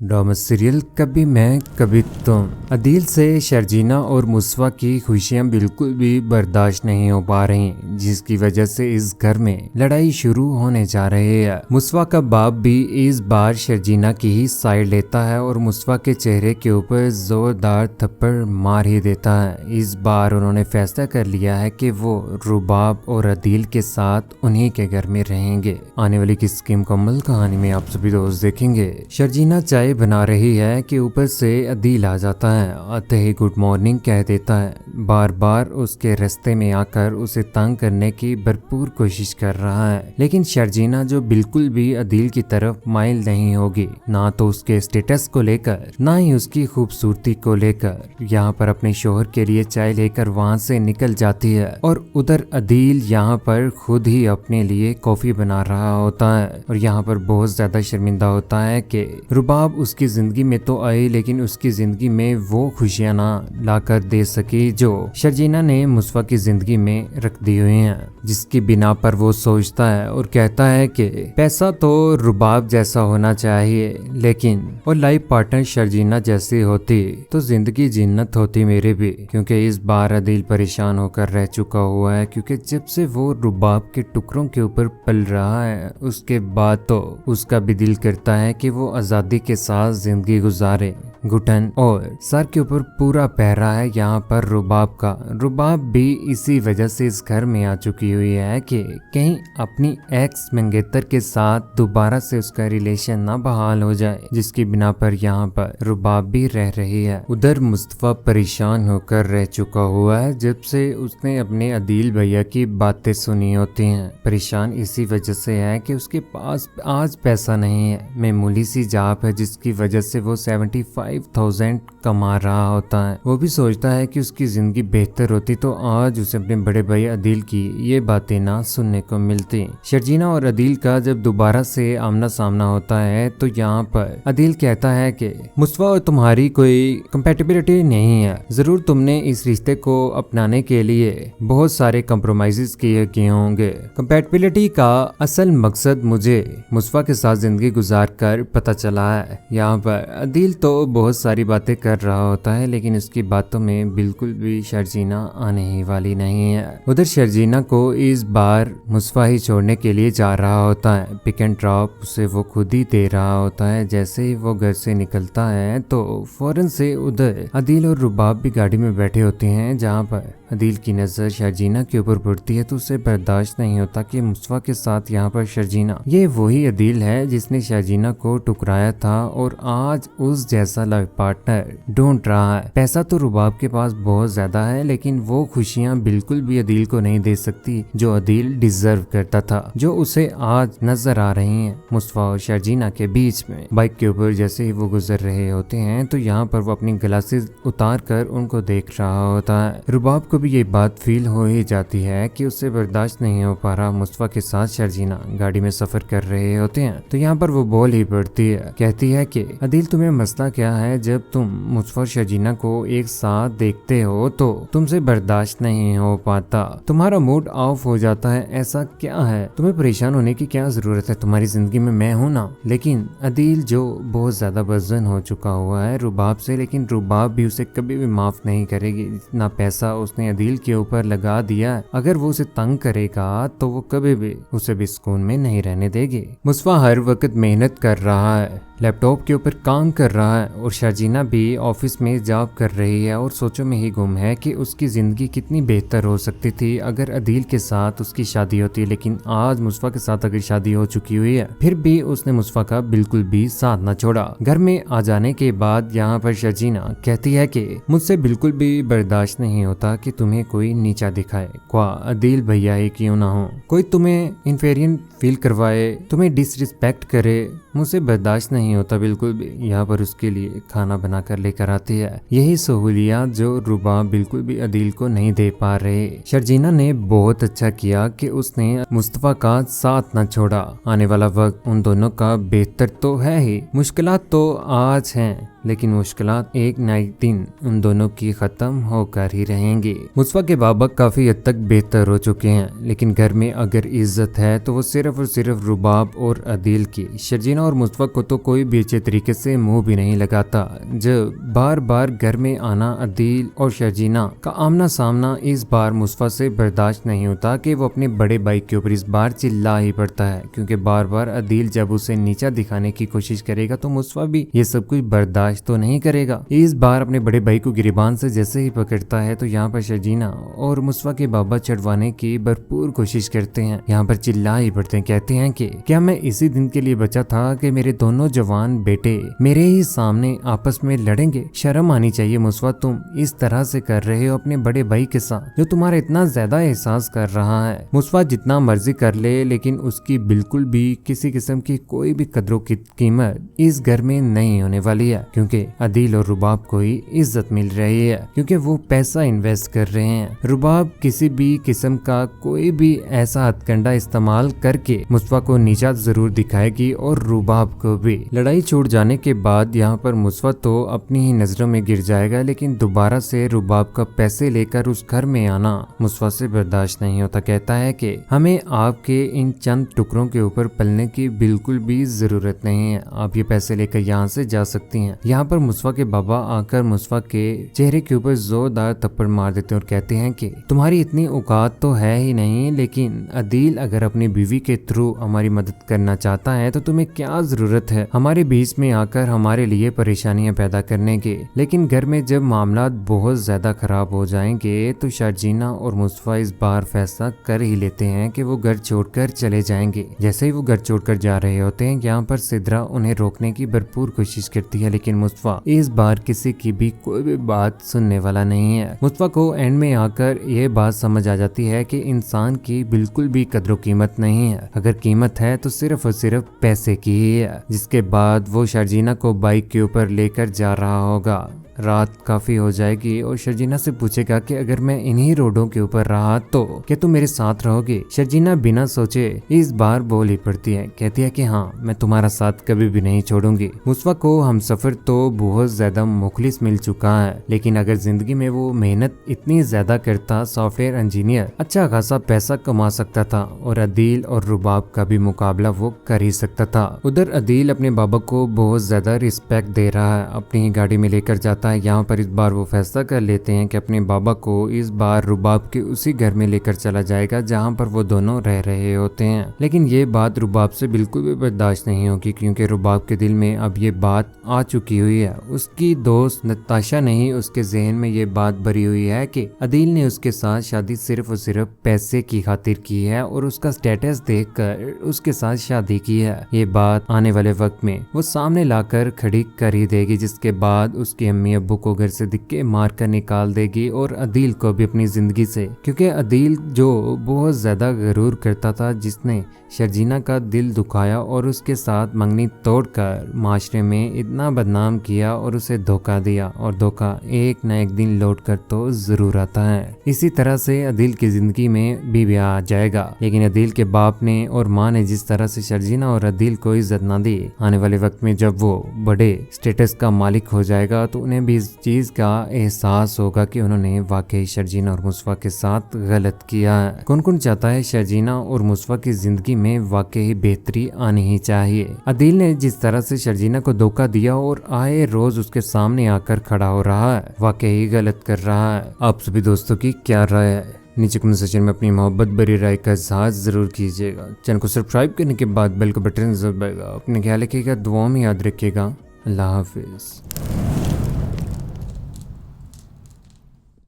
Drama serial कभी मैं कभी तुम। अदील से शर्जीना और मुस्वा की खुशियां बिल्कुल भी बर्दाश्त नहीं हो पा रही, जिसकी वजह से इस घर में लड़ाई शुरू होने जा रही है। मुस्वा का बाप भी इस बार शर्जीना की ही साइड लेता है और मुस्वा के चेहरे के ऊपर जोरदार थप्पड़ मार ही देता है। इस बार उन्होंने फैसला कर लिया है कि वो रुबाब और अदील के साथ उन्हीं के घर में रहेंगे। आने वाली किसकी मुकम्मल कहानी में आप सभी दोस्त देखेंगे। शर्जीना चाय बना रही है कि ऊपर से अदील आ जाता है। आते ही गुड मॉर्निंग कह देता है, बार बार उसके रास्ते में आकर उसे तंग करने की भरपूर कोशिश कर रहा है। लेकिन शर्जीना जो बिल्कुल भी अदील की तरफ माइल नहीं होगी, ना तो उसके स्टेटस को लेकर ना ही उसकी खूबसूरती को लेकर। यहाँ पर अपने शोहर के लिए चाय लेकर वहाँ से निकल जाती है और उधर अदील यहाँ पर खुद ही अपने लिए कॉफी बना रहा होता है और यहाँ पर बहुत ज्यादा शर्मिंदा होता है कि रुबाब उसकी जिंदगी में तो आई, लेकिन उसकी जिंदगी में वो खुशियां ना लाकर दे सकी जो शर्जीना ने मुस्वा की जिंदगी में रख दी हुई हैं, जिसकी बिना पर वो सोचता है और कहता है कि पैसा तो रुबाब जैसा होना चाहिए, लेकिन और लाइफ पार्टनर शर्जीना जैसी होती तो जिंदगी जिन्नत होती मेरे भी। क्योंकि इस बार अदील परेशान होकर रह चुका हुआ है, क्योंकि जब से वो रुबाब के टुकड़ों के ऊपर पल रहा है उसके बाद तो उसका भी दिल करता है कि वो आजादी के साथ जिंदगी गुजारे। घुटन और सर के ऊपर पूरा पहरा है यहाँ पर रुबाब का। रुबाब भी इसी वजह से इस घर में आ चुकी हुई है कि कहीं अपनी एक्स मंगेतर के साथ दोबारा से उसका रिलेशन ना बहाल हो जाए, जिसकी बिना पर यहाँ पर रुबाब भी रह रही है। उधर मुस्तफा परेशान होकर रह चुका हुआ है जब से उसने अपने अदील भैया की बातें सुनी होती हैं। परेशान इसी वजह से है कि उसके पास आज पैसा नहीं है, मामूली सी जॉब है जिसकी वजह से वो 75,000 कमा रहा होता है। वो भी सोचता है कि उसकी जिंदगी बेहतर होती तो आज उसे अपने बड़े भाई अदील की ये बातें ना सुनने को मिलती। शर्जीना और अदील का जब दोबारा से आमना सामना होता है तो यहाँ पर अदील कहता है कि मुस्तफा और तुम्हारी कोई कंपैटिबिलिटी नहीं है, जरूर तुमने इस रिश्ते को अपनाने के लिए बहुत सारे कॉम्प्रोमाइजेस किए होंगे। कंपैटिबिलिटी का असल मकसद मुझे मुस्तफा के साथ जिंदगी गुजार कर पता चला है। यहाँ पर अदील तो बहुत सारी बातें कर रहा होता है, लेकिन उसकी बातों में बिल्कुल भी शर्जीना आने ही वाली नहीं है। उधर शर्जीना को इस बार मुस्तफा ही छोड़ने के लिए जा रहा होता है। पिक एंड ड्रॉप उसे वो खुद ही दे रहा होता है। जैसे ही वो घर से निकलता है तो फौरन से उधर अदील और रुबाब भी गाड़ी में बैठे होते हैं। जहाँ पर अदील की नजर शर्जीना के ऊपर पड़ती है तो उसे बर्दाश्त नहीं होता कि मुस्तफा के साथ यहाँ पर शर्जीना, ये वही अदील है जिसने शर्जीना को टुकराया था और आज उस जैसा लाइफ पार्टनर ढूंढ रहा है। पैसा तो रुबाब के पास बहुत ज्यादा है, लेकिन वो खुशियां बिल्कुल भी अदील को नहीं दे सकती जो अदील डिजर्व करता था, जो उसे आज नजर आ रही हैं। मुस्तफा और शर्जीना के बीच में बाइक के ऊपर जैसे ही वो गुजर रहे होते हैं तो यहाँ पर वो अपनी ग्लासेस उतार कर उनको देख रहा होता है। रुबाब को भी ये बात फील हो ही जाती है कि उससे बर्दाश्त नहीं हो पा रहा मुस्तफा के साथ शर्जीना गाड़ी में सफर कर रहे होते हैं। तो यहाँ पर वो बोल ही पड़ती है, कहती है कि अदील तुम्हें मसला क्या है, जब तुम मुस्तफा और शर्जीना को एक साथ देखते हो तो तुमसे बर्दाश्त नहीं हो पाता, तुम्हारा मूड ऑफ हो जाता है, ऐसा क्या है, तुम्हें परेशान होने की क्या जरूरत है, तुम्हारी जिंदगी में मैं हूं ना। लेकिन अदील जो बहुत ज्यादा बदजन हो चुका हुआ है रुबाब से, लेकिन रुबाब भी उसे कभी भी माफ नहीं करेगी। इतना पैसा उसने अदील के ऊपर लगा दिया, अगर वो उसे तंग करेगा तो वो कभी भी उसे भी सुकून में नहीं रहने देगी। मुस्तफा हर वक्त मेहनत कर रहा है, लैपटॉप के ऊपर काम कर रहा है और शर्जीना भी ऑफिस में जॉब कर रही है और सोचों में ही गुम है कि उसकी जिंदगी कितनी बेहतर हो सकती थी अगर अदील के साथ उसकी शादी होती। लेकिन आज मुस्तफा के साथ अगर शादी हो चुकी हुई है, फिर भी उसने मुस्तफा का बिल्कुल भी साथ न छोड़ा। घर में आ जाने के बाद यहाँ पर शर्जीना कहती है कि मुझसे बिल्कुल भी बर्दाश्त नहीं होता कि तुम्हें कोई नीचा दिखाए, ख्वाह अदील भैया ही क्यों ना हो, कोई तुम्हें इन्फीरियर फील करवाए, तुम्हें डिसरिस्पेक्ट करे, मुझसे बर्दाश्त नहीं होता बिल्कुल भी। यहाँ पर उसके लिए खाना बना कर लेकर आती है। यही सहूलियात जो रुबाब बिल्कुल भी अदील को नहीं दे पा रहे। शर्जीना ने बहुत अच्छा किया कि उसने मुस्तफा का साथ न छोड़ा। आने वाला वक्त उन दोनों का बेहतर तो है ही, मुश्किलात तो आज हैं, लेकिन मुश्किलात एक ना एक दिन उन दोनों की खत्म होकर ही रहेंगी। मुस्तफा के बाबा काफी हद तक बेहतर हो चुके हैं, लेकिन घर में अगर इज्जत है तो वो सिर्फ और सिर्फ रुबाब और अदील की। शर्जीना शर्जीना और मुस्तफा को तो कोई भी अच्छे तरीके से मुंह भी नहीं लगाता। जब बार बार घर में आना अदील और शर्जीना का आमना सामना इस बार मुस्तफा से बर्दाश्त नहीं होता कि वो अपने बड़े भाई के ऊपर इस बार चिल्ला ही पड़ता है, क्योंकि बार बार अदील जब उसे नीचा दिखाने की कोशिश करेगा तो मुस्तफा भी ये सब कुछ बर्दाश्त तो नहीं करेगा। इस बार अपने बड़े भाई को गिरिबान से जैसे ही पकड़ता है तो यहाँ पर शर्जीना और मुस्तफा के बाबा चढ़वाने की भरपूर कोशिश करते हैं। यहाँ पर चिल्ला ही पड़ते हैं, कहते हैं कि क्या मैं इसी दिन के लिए बचा था कि मेरे दोनों जवान बेटे मेरे ही सामने आपस में लड़ेंगे। शर्म आनी चाहिए मुस्तफा, तुम इस तरह से कर रहे हो अपने बड़े भाई के साथ जो तुम्हारा इतना ज्यादा एहसास कर रहा है। मुस्तफा जितना मर्जी कर ले लेकिन उसकी बिल्कुल भी किसी किस्म की कोई भी कदरों की कीमत इस घर में नहीं होने वाली है, क्योंकि अदील और रुबाब को ही इज्जत मिल रही है, क्योंकि वो पैसा इन्वेस्ट कर रहे हैं। रुबाब किसी भी किस्म का कोई भी ऐसा हथकंडा इस्तेमाल करके मुस्तफा को नीचा जरूर दिखाएगी और रुबाब को भी। लड़ाई छूट जाने के बाद यहाँ पर मुस्तफा तो अपनी ही नजरों में गिर जाएगा, लेकिन दोबारा से रुबाब का पैसे लेकर उस घर में आना मुस्तफा से बर्दाश्त नहीं होता। कहता है कि हमें आपके इन चंद टुकड़ों के ऊपर पलने की बिल्कुल भी जरूरत नहीं है, आप ये पैसे लेकर यहाँ से जा सकती हैं। यहाँ पर मुस्तफा के बाबा आकर मुस्तफा के चेहरे के ऊपर जोरदार थप्पड़ मार देते हैं और कहते हैं कि तुम्हारी इतनी औकात तो है ही नहीं, लेकिन अदील अगर अपनी बीवी के थ्रू हमारी मदद करना चाहता है तो तुम्हें क्या जरूरत है हमारे बीच में आकर हमारे लिए परेशानियां पैदा करने की। लेकिन घर में जब मामला बहुत ज्यादा खराब हो जाएंगे तो शर्जीना और मुस्तफा इस बार फैसला कर ही लेते हैं कि वो घर छोड़कर चले जाएंगे। जैसे ही वो घर छोड़कर जा रहे होते हैं यहाँ पर सिद्रा उन्हें रोकने की भरपूर कोशिश करती है, लेकिन मुस्तफा इस बार किसी की भी कोई भी बात सुनने वाला नहीं है। मुस्तफा को एंड में आकर यह बात समझ आ जाती है कि इंसान की बिल्कुल भी कदर कीमत नहीं है, अगर कीमत है तो सिर्फ और सिर्फ पैसे की ही है। जिसके बाद वो शर्जीना को बाइक के ऊपर लेकर जा रहा होगा। रात काफी हो जाएगी और शर्जीना से पूछेगा कि अगर मैं इन्हीं रोडों के ऊपर रहा तो क्या तुम मेरे साथ रहोगे। शर्जीना बिना सोचे इस बार बोल ही पड़ती है, कहती है कि हाँ मैं तुम्हारा साथ कभी भी नहीं छोड़ूंगी। मुस्तफा को हम सफर तो बहुत ज्यादा मुखलिस मिल चुका है, लेकिन अगर जिंदगी में वो मेहनत इतनी ज्यादा करता सॉफ्टवेयर इंजीनियर अच्छा खासा पैसा कमा सकता था और अदील और रुबाब का भी मुकाबला वो कर ही सकता था। उधर अदील अपने बाबा को बहुत ज्यादा रिस्पेक्ट दे रहा है, अपनी ही गाड़ी में लेकर जाता है। यहाँ पर इस बार वो फैसला कर लेते हैं कि अपने बाबा को इस बार रुबाब के उसी घर में लेकर चला जाएगा जहाँ पर वो दोनों रह रहे होते हैं। लेकिन ये बात रुबाब से बिल्कुल भी बर्दाश्त नहीं होगी, क्योंकि रुबाब के दिल में अब ये बात आ चुकी हुई है। उसकी दोस्त नताशा नहीं, उसके जहन में ये बात भरी हुई है कि अदील ने उसके साथ शादी सिर्फ और सिर्फ पैसे की खातिर की है और उसका स्टेटस देखकर उसके साथ शादी की है। ये बात आने वाले वक्त में वो सामने लाकर खड़ी कर ही देगी, जिसके बाद उसकी अम्मी अब्बू को घर से दिक्के मार कर निकाल देगी और अदील को भी अपनी जिंदगी से, क्योंकि अदील जो बहुत ज्यादा गरूर करता था, जिसने शर्जीना का दिल दुखाया और उसके साथ मंगनी तोड़कर माशरे में इतना बदनाम किया और उसे धोखा दिया, और धोखा एक न एक दिन लौट कर तो जरूर आता है। इसी तरह से अदील की जिंदगी में भी ब्याह आ जाएगा, लेकिन अदील के बाप ने और माँ ने जिस तरह से शर्जीना और अदील को इज्जत ना दी, आने वाले वक्त में जब वो बड़े स्टेटस का मालिक हो जाएगा तो उन्हें भी इस चीज का एहसास होगा कि उन्होंने वाकई शर्जीना और मुस्तफा के साथ गलत किया है। कौन कौन चाहता है शर्जीना और मुस्तफा की जिंदगी में वाकई बेहतरी आनी ही चाहिए। अदील ने जिस तरह से शर्जीना को धोखा दिया और आए रोज उसके सामने आकर खड़ा हो रहा है, वाकई गलत कर रहा है। आप सभी दोस्तों की क्या राय है, नीचे कमेंट सेक्शन में अपनी मोहब्बत भरी राय का इजहार जरूर कीजिएगा। चैनल को सब्सक्राइब करने के बाद बेल का बटन जरूर दबाएगा। अपने ख्याल रखिएगा, दुआओं में याद रखिएगा। अल्लाह हाफिज।